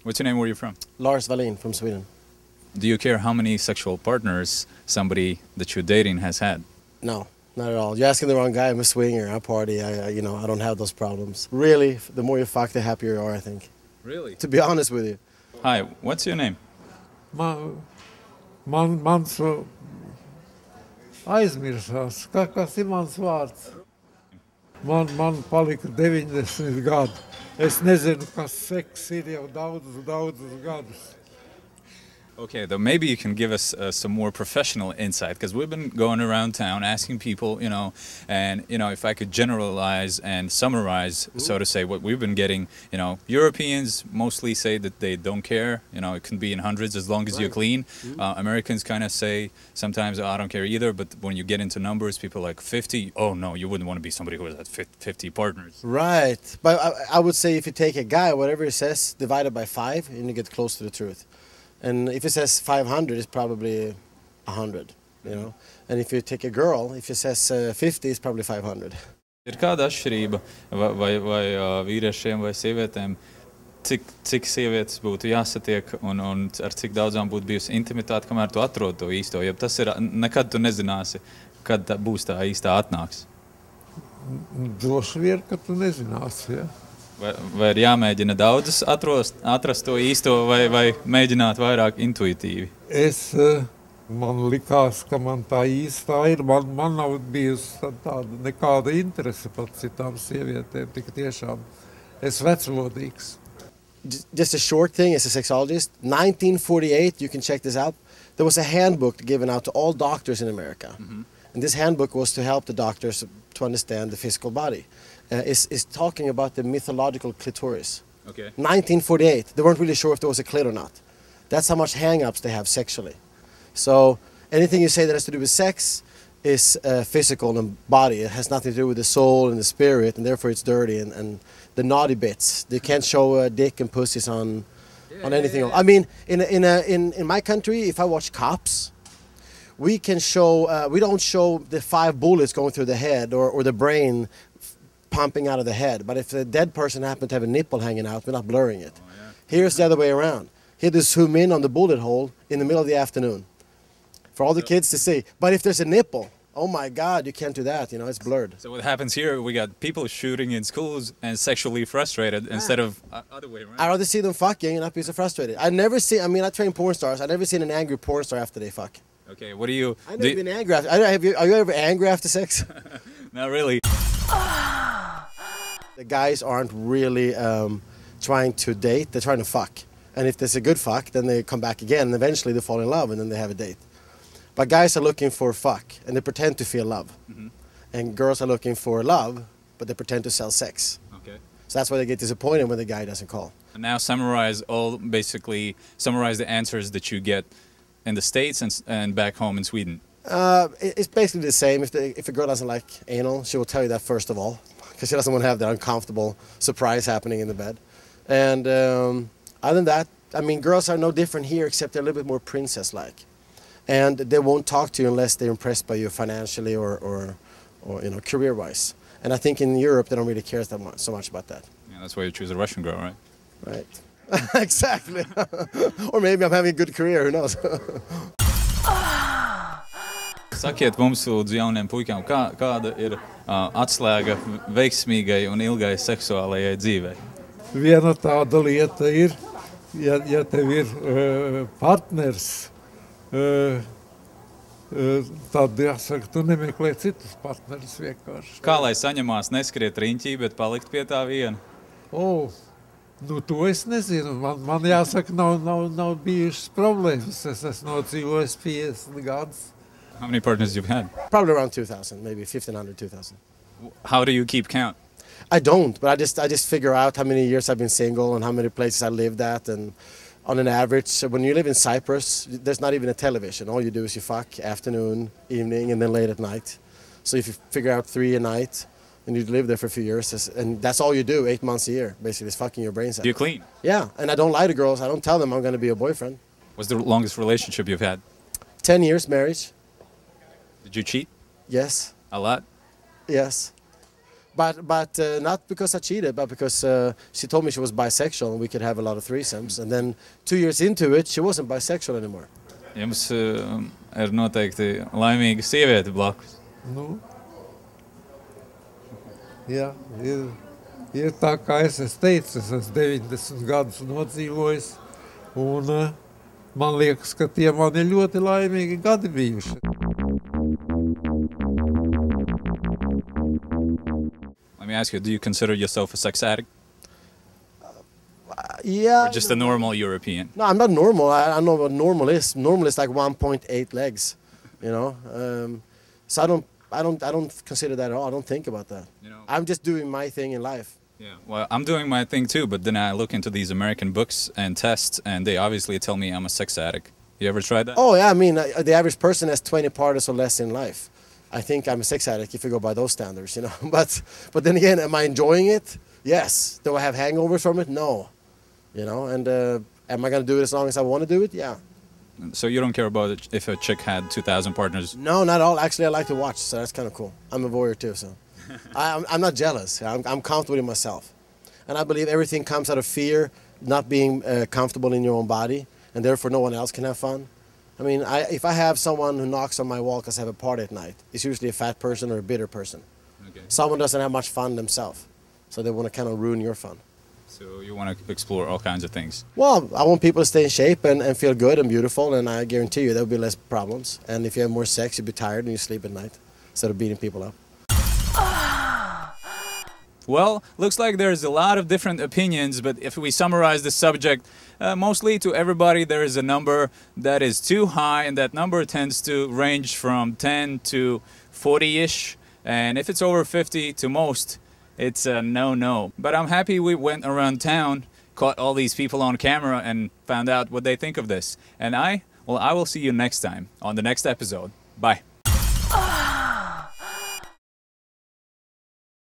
What's your name? Where are you from? Lars Wallin from Sweden. Do you care how many sexual partners somebody that you're dating has had? No, not at all. You're asking the wrong guy. I'm a swinger. I party. I don't have those problems. Really, the more you fuck, the happier you are, I think. Really? To be honest with you. Hi, what's your name? Mans aizmirsās. Kas ir mans vārds? Man palika 90 gadi. Es nezinu, kas seks ir jau daudzus gadus. Okay, though maybe you can give us some more professional insight, because we've been going around town asking people, and, if I could generalize and summarize, so to say, what we've been getting, Europeans mostly say that they don't care, it can be in hundreds as long as you're clean. Americans kind of say sometimes, oh, I don't care either, but when you get into numbers, people are like 50, oh no, you wouldn't want to be somebody who has had 50 partners. Right, but I would say if you take a guy, whatever he says, divided by 5, and you get close to the truth. And if it says 500, it's probably 100, And if you take a girl, if it says 50, it's probably 500. Ir kāda atšķirība vai vīriešiem vai sievietēm, cik sievietes būtu jāsatiek un ar cik daudzām būtu bijusi intimitāte, kamēr tu atrod to īsto? Ja tas ir, nekad tu nezināsi, kad būs tā īstā atnāks. Droši vien, ka tu nezināsi, ja? Vai ir jāmēģina daudzas atrast to īsto vai mēģināt vairāk intuitīvi? Man likās, ka man tā īstā ir. Man nav bijusi tāda nekāda interese par citām sievietēm. Tik tiešām es veclodīgs. Just a short thing as a sexologist. 1948, you can check this out. There was a handbook given out to all doctors in America. And this handbook was to help the doctors to understand the physical body. Is talking about the mythological clitoris. Okay. 1948. They weren't really sure if there was a clit or not. That's how much hang-ups they have sexually. So anything you say that has to do with sex is physical and body. It has nothing to do with the soul and the spirit, and therefore it's dirty. And the naughty bits, they can't show dick and pussies on anything else. I mean, in my country, if I watch Cops, we can show. We don't show the 5 bullets going through the head or the brain pumping out of the head. But if a dead person happened to have a nipple hanging out, we're not blurring it. Oh, yeah. Here's the other way around. Here they zoom in on the bullet hole in the middle of the afternoon for all the kids to see. But if there's a nipple, oh my God, you can't do that. It's blurred. So what happens here, we got people shooting in schools and sexually frustrated instead of other way around. I'd rather see them fucking and not be so frustrated. I train porn stars. I've never seen an angry porn star after they fuck. Okay, what do you... I've never been angry after... Are you ever angry after sex? Not really. The guys aren't really trying to date, they're trying to fuck. And if there's a good fuck, then they come back again, and eventually they fall in love, and then they have a date. But guys are looking for fuck, and they pretend to feel love. And girls are looking for love, but they pretend to sell sex. Okay. So that's why they get disappointed when the guy doesn't call. And now summarize the answers that you get in the States and back home in Sweden. It's basically the same. If a girl doesn't like anal, she will tell you that first of all, because she doesn't want to have that uncomfortable surprise happening in the bed. And other than that, I mean, girls are no different here, except they're a little bit more princess-like. And they won't talk to you unless they're impressed by you financially or career-wise. And I think in Europe, they don't really care so much about that. Yeah, that's why you choose a Russian girl, right? Right. Exactly. Or maybe I'm having a good career, who knows? Sakiet mums, lūdzu, jauniem puikām, kāda ir atslēga veiksmīgai un ilgai seksuālajai dzīvei? Viena tāda lieta ir, ja tev ir partners, tad jāsaka, tu nemeklē citus partnerus vienkārši. Kā lai saņemās neskriet riņķī, bet palikt pie tā viena? To es nezinu. Man jāsaka, nav bijušas problēmas. Es esmu nodzīvojis 50 gadus. How many partners you've had? Probably around 2,000, maybe 1,500, 2,000. How do you keep count? I don't, but I just figure out how many years I've been single and how many places I lived at, and on an average, when you live in Cyprus, there's not even a television. All you do is you fuck afternoon, evening, and then late at night. So if you figure out 3 a night, and you live there for a few years, and that's all you do, 8 months a year, basically, is fucking your brains out. You're clean? Yeah, and I don't lie to girls. I don't tell them I'm going to be a boyfriend. What's the longest relationship you've had? 10 years marriage. Did you cheat? Yes. A lot? Yes. But not because I cheated, but because she told me she was bisexual and we could have a lot of threesomes. And then 2 years into it, she wasn't bisexual anymore. Jums ir noteikti laimīga sieviete blakus. Nu, jā, ir tā, kā es teicu, es esmu 90 gadus nodzīvojis, un man liekas, ka tie man ir ļoti laimīgi gadi bijuši. Let me ask you, do you consider yourself a sex addict? Yeah. Or just a normal European? No, I'm not normal. I know what normal is. Normal is like 1.8 legs, you know. So I don't consider that at all. I don't think about that. You know, I'm just doing my thing in life. yeah, well, I'm doing my thing too, but then I look into these American books and tests, and they obviously tell me I'm a sex addict. You ever tried that? Oh yeah, I mean the average person has 20 partners or less in life. I think I'm a sex addict if you go by those standards, you know. But then again, am I enjoying it? Yes. Do I have hangovers from it? No. You know, and am I going to do it as long as I want to do it? Yeah. So you don't care about it if a chick had 2,000 partners? No, not at all. Actually, I like to watch, so that's kind of cool. I'm a voyeur too, so I'm not jealous. I'm comfortable in myself, and I believe everything comes out of fear, not being comfortable in your own body, and therefore no one else can have fun. I mean, if I have someone who knocks on my wall because I have a party at night, it's usually a fat person or a bitter person. Okay. Someone doesn't have much fun themselves, so they want to kind of ruin your fun. So you want to explore all kinds of things? Well, I want people to stay in shape and feel good and beautiful, and I guarantee you there will be less problems. And if you have more sex, you'll be tired and you sleep at night instead of beating people up. Well, looks like there's a lot of different opinions, but if we summarize the subject, mostly to everybody there is a number that is too high, and that number tends to range from 10 to 40-ish, and if it's over 50 to most, it's a no-no. But I'm happy we went around town, caught all these people on camera, and found out what they think of this. And I will see you next time on the next episode. Bye.